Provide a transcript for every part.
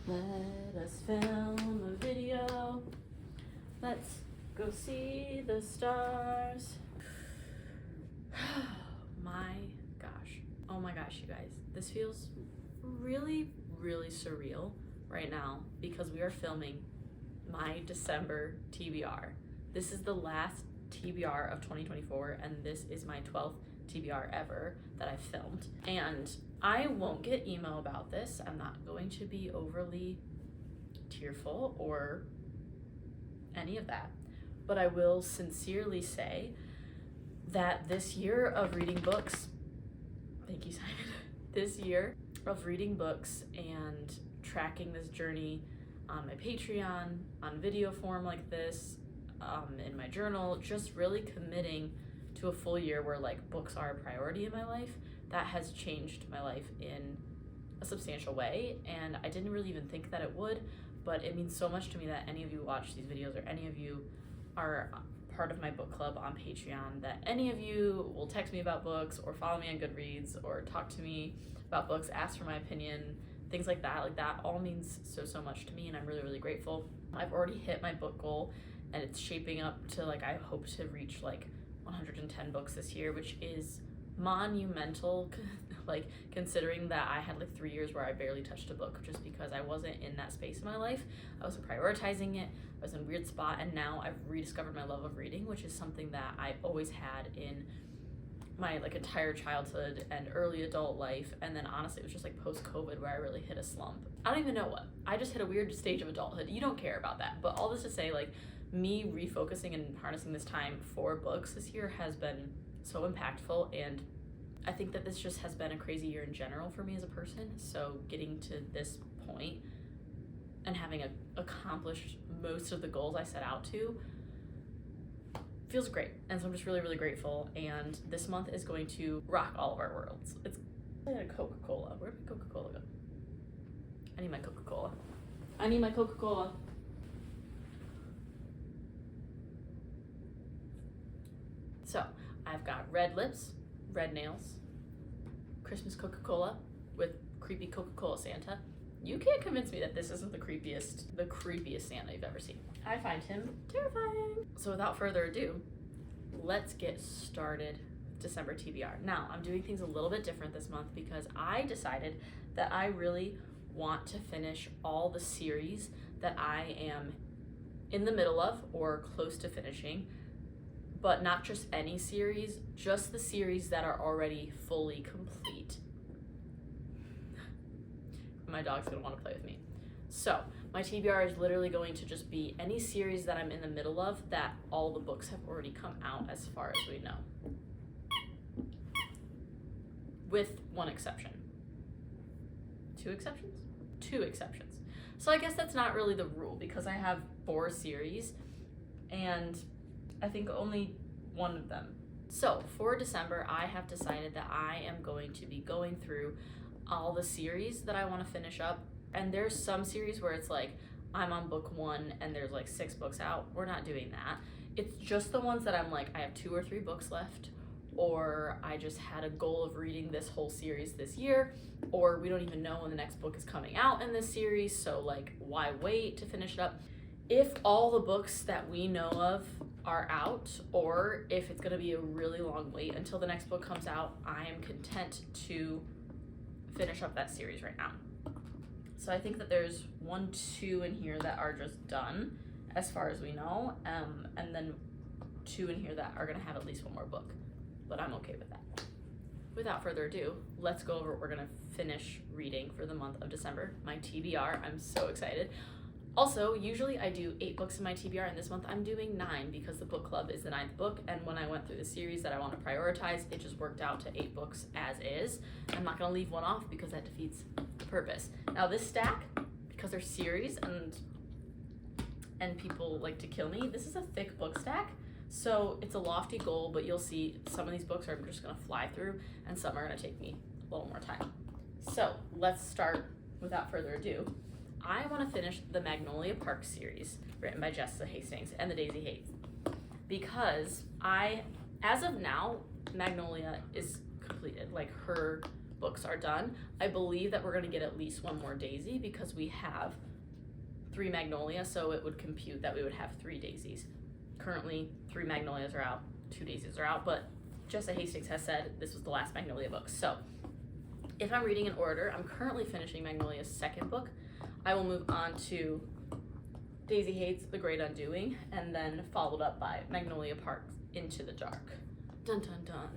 Let us film a video. Let's go see the stars. My gosh. Oh my gosh, you guys. This feels really, really surreal right now because we are filming my December TBR. This is the last TBR of 2024 and this is my 12th TBR ever that I've filmed. And I won't get emo about this. I'm not going to be overly tearful or any of that. But I will sincerely say that this year of reading books, thank you, Simon, this year of reading books and tracking this journey on my Patreon, on video form like this, in my journal, just really committing to a full year where like books are a priority in my life, that has changed my life in a substantial way. And I didn't really even think that it would, but it means so much to me that any of you watch these videos or any of you are part of my book club on Patreon, that any of you will text me about books or follow me on Goodreads or talk to me about books, ask for my opinion, things like that. Like that all means so much to me and I'm really, really grateful. I've already hit my book goal and it's shaping up to like, I hope to reach like 110 books this year, which is monumental, like considering that I had like 3 years where I barely touched a book just because I wasn't in that space in my life. I wasn't prioritizing it. I was in a weird spot, and now I've rediscovered my love of reading, which is something that I always had in my like entire childhood and early adult life. And then honestly, it was just like post-COVID where I really hit a slump. I don't even know what. I just hit a weird stage of adulthood. You don't care about that. But all this to say, like, me refocusing and harnessing this time for books this year has been so impactful, and I think that this just has been a crazy year in general for me as a person. So getting to this point and having accomplished most of the goals I set out to feels great. And so I'm just really, really grateful. And this month is going to rock all of our worlds. It's like a Coca-Cola. Where'd my Coca-Cola go? I need my Coca-Cola. I need my Coca-Cola. So I've got red lips, red nails, Christmas Coca-Cola with creepy Coca-Cola Santa. You can't convince me that this isn't the creepiest Santa you've ever seen. I find him terrifying. So without further ado, let's get started with December TBR. Now, I'm doing things a little bit different this month because I decided that I really want to finish all the series that I am in the middle of or close to finishing. But not just any series, just the series that are already fully complete. My dog's gonna wanna play with me. So, my TBR is literally going to just be any series that I'm in the middle of that all the books have already come out as far as we know. With one exception. Two exceptions? Two exceptions. So I guess that's not really the rule because I have 4 series and I think only one of them. So for December, I have decided that I am going to be going through all the series that I want to finish up. And there's some series where it's like, I'm on book 1 and there's like 6 books out. We're not doing that. It's just the ones that I'm like, I have 2 or 3 books left, or I just had a goal of reading this whole series this year, or we don't even know when the next book is coming out in this series. So like, why wait to finish it up? If all the books that we know of are out, or if it's going to be a really long wait until the next book comes out, I am content to finish up that series right now. So I think that there's 1, 2 in here that are just done as far as we know, and then 2 in here that are going to have at least 1 more book, but I'm okay with that. Without further ado, let's go over what we're going to finish reading for the month of December, my TBR. I'm so excited. Also, usually I do 8 books in my TBR, and this month I'm doing 9 because the book club is the 9th book, and when I went through the series that I want to prioritize, it just worked out to 8 books as is. I'm not going to leave one off because that defeats the purpose. Now this stack, because they're series and people like to kill me, this is a thick book stack, so it's a lofty goal, but you'll see some of these books are just going to fly through, and some are going to take me a little more time. So let's start without further ado. I want to finish the Magnolia Park series written by Jessica Hastings and the Daisy Hates because as of now, Magnolia is completed. Like her books are done. I believe that we're going to get at least one more Daisy because we have 3 Magnolia, so it would compute that we would have 3 Daisies. Currently, 3 Magnolias are out, 2 Daisies are out, but Jessa Hastings has said this was the last Magnolia book. So if I'm reading in order, I'm currently finishing Magnolia's 2nd book. I will move on to Daisy Hates The Great Undoing, and then followed up by Magnolia Park Into the Dark. Dun dun dun.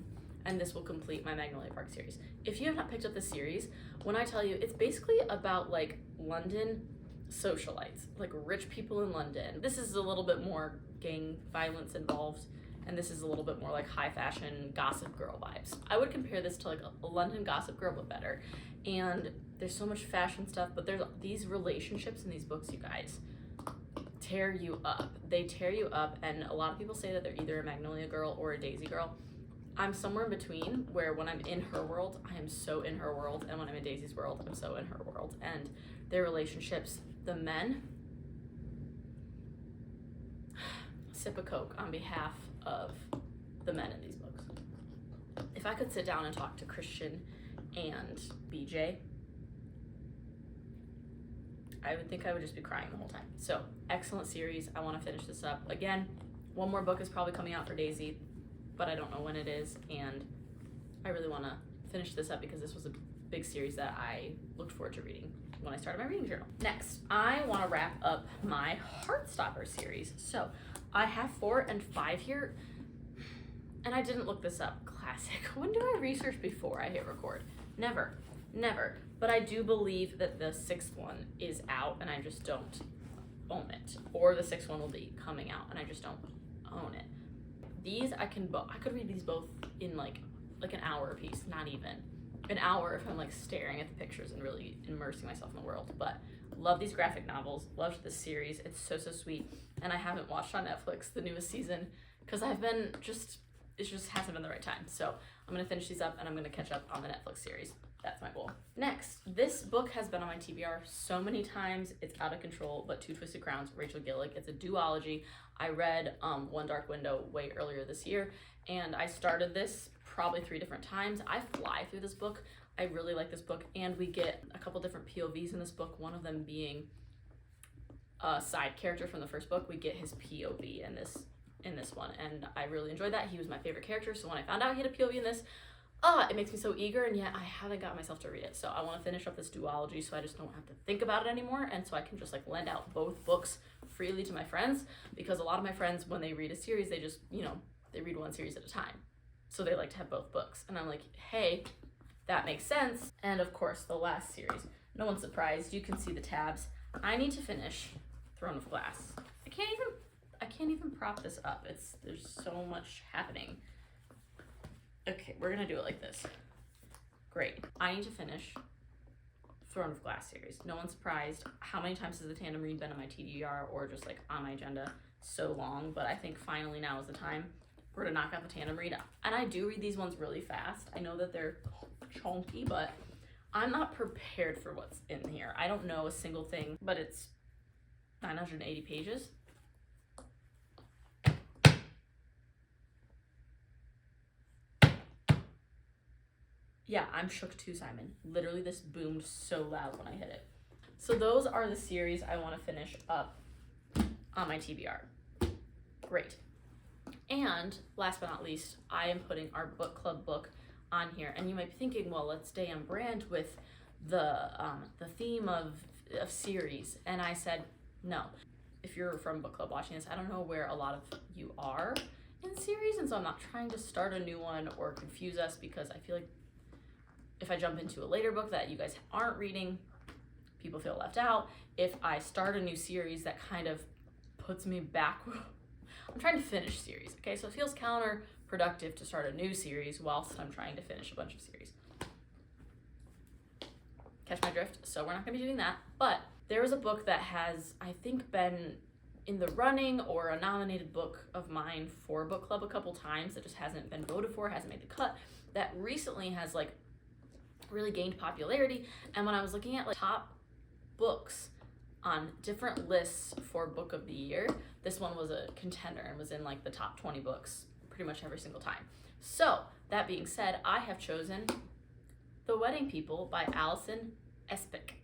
And this will complete my Magnolia Park series. If you have not picked up the series, when I tell you, it's basically about like London socialites, like rich people in London. This is a little bit more gang violence involved, and this is a little bit more like high fashion Gossip Girl vibes. I would compare this to like a London Gossip Girl, but better. And there's so much fashion stuff, but there's these relationships in these books, you guys, tear you up. They tear you up, and a lot of people say that they're either a Magnolia girl or a Daisy girl. I'm somewhere in between, where when I'm in her world, I am so in her world, and when I'm in Daisy's world, I'm so in her world. And their relationships, the men, sip a Coke on behalf of the men in these books. If I could sit down and talk to Christian and BJ, I would think I would just be crying the whole time. So, excellent series. I want to finish this up. Again, one more book is probably coming out for Daisy, but I don't know when it is, and I really want to finish this up because this was a big series that I looked forward to reading when I started my reading journal. Next, I want to wrap up my Heartstopper series. So, I have 4 and 5 here, and I didn't look this up. Classic. When do I research before I hit record? Never. Never. But I do believe that the 6th one is out, and I just don't own it. Or the 6th one will be coming out, and I just don't own it. These I could read these both in like an hour a piece, not even an hour if I'm like staring at the pictures and really immersing myself in the world. But love these graphic novels, loved this series. It's so sweet. And I haven't watched on Netflix the newest season because it just hasn't been the right time. So I'm gonna finish these up and I'm gonna catch up on the Netflix series. That's my goal. Next, this book has been on my TBR so many times, it's out of control, but Two Twisted Crowns, Rachel Gillick. It's a duology. I read One Dark Window way earlier this year, and I started this probably 3 different times. I fly through this book. I really like this book, and we get a couple different POVs in this book, one of them being a side character from the first book. We get his POV in this one, and I really enjoyed that. He was my favorite character, so when I found out he had a POV in this, it makes me so eager, and yet I haven't got myself to read it. So I want to finish up this duology so I just don't have to think about it anymore, and so I can just like lend out both books freely to my friends, because a lot of my friends, when they read a series, they just, they read one series at a time. So they like to have both books. And I'm like, hey, that makes sense. And of course, the last series. No one's surprised. You can see the tabs. I need to finish Throne of Glass. I can't even prop this up. There's so much happening. Okay, we're gonna do it like this. Great. I need to finish Throne of Glass series. No one's surprised. How many times has the tandem read been on my TDR or just like on my agenda? So long, but I think finally now is the time. We're gonna knock out the tandem read. And I do read these ones really fast. I know that they're chunky, but I'm not prepared for what's in here. I don't know a single thing, but it's 980 pages. Yeah, I'm shook too, Simon. Literally, this boomed so loud when I hit it. So those are the series I want to finish up on my TBR. Great. And last but not least, I am putting our book club book on here. And you might be thinking, well, let's stay on brand with the theme of series. And I said, no. If you're from book club watching this, I don't know where a lot of you are in series, and so I'm not trying to start a new one or confuse us, because I feel like if I jump into a later book that you guys aren't reading, people feel left out. If I start a new series, that kind of puts me back. I'm trying to finish series, okay? So it feels counterproductive to start a new series whilst I'm trying to finish a bunch of series. Catch my drift? So we're not gonna be doing that, but there was a book that has, I think, been in the running or a nominated book of mine for book club a couple times that just hasn't been voted for, hasn't made the cut, that recently has like really gained popularity. And when I was looking at like top books on different lists for book of the year, this one was a contender and was in like the top 20 books pretty much every single time. So that being said, I have chosen The Wedding People by Alison Espick.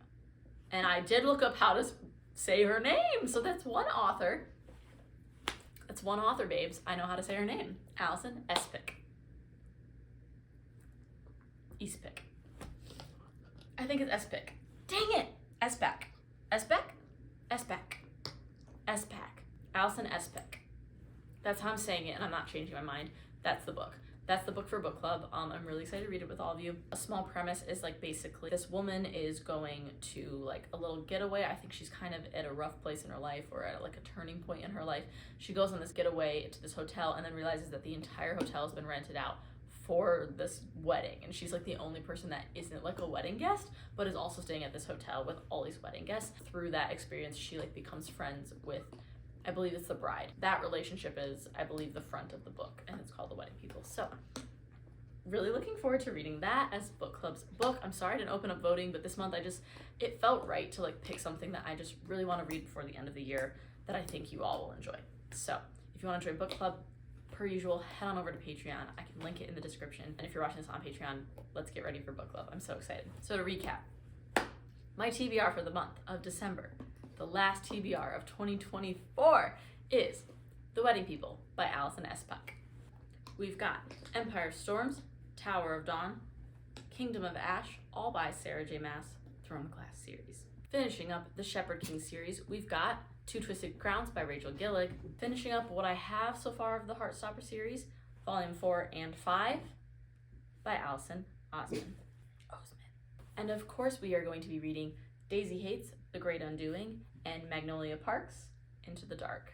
And I did look up how to say her name, so that's one author. That's one author, babes. I know how to say her name. Alison Espick. Espick. I think it's Espick. Dang it! Espak. Espak? Espak. Espak. Alison Espick. That's how I'm saying it, and I'm not changing my mind. That's the book. That's the book for book club. I'm really excited to read it with all of you. A small premise is like basically this woman is going to like a little getaway. I think she's kind of at a rough place in her life or at like a turning point in her life. She goes on this getaway to this hotel and then realizes that the entire hotel has been rented out for this wedding. And she's like the only person that isn't like a wedding guest, but is also staying at this hotel with all these wedding guests. Through that experience, she like becomes friends with, I believe it's the bride. That relationship is, I believe, the front of the book, and it's called The Wedding People. So, really looking forward to reading that as book club's book. I'm sorry I didn't open up voting, but this month it felt right to like pick something that I just really want to read before the end of the year that I think you all will enjoy. So, if you want to join book club, per usual, head on over to Patreon. I can link it in the description. And if you're watching this on Patreon, let's get ready for book club. I'm so excited. So to recap, my TBR for the month of December, the last TBR of 2024, is The Wedding People by Alison Espick. We've got Empire of Storms, Tower of Dawn, Kingdom of Ash, all by Sarah J. Maas, Throne Class series. Finishing up the Shepherd King series, we've got Two Twisted Crowns by Rachel Gillig. Finishing up what I have so far of the Heartstopper series, Volume 4 and 5 by Allison Osman. And of course, we are going to be reading Daisy Hates, The Great Undoing, and Magnolia Parks, Into the Dark.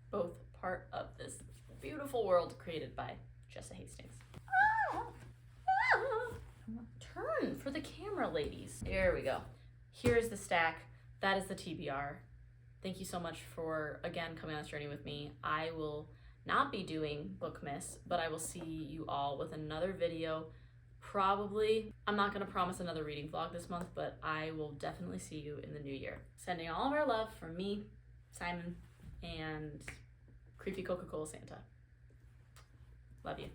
Both part of this beautiful world created by Jessa Hastings. Turn for the camera, ladies. There we go. Here is the stack. That is the TBR. Thank you so much for, again, coming on this journey with me. I will not be doing Bookmas, but I will see you all with another video. Probably, I'm not going to promise another reading vlog this month, but I will definitely see you in the new year. Sending all of our love from me, Simon, and creepy Coca-Cola Santa. Love you.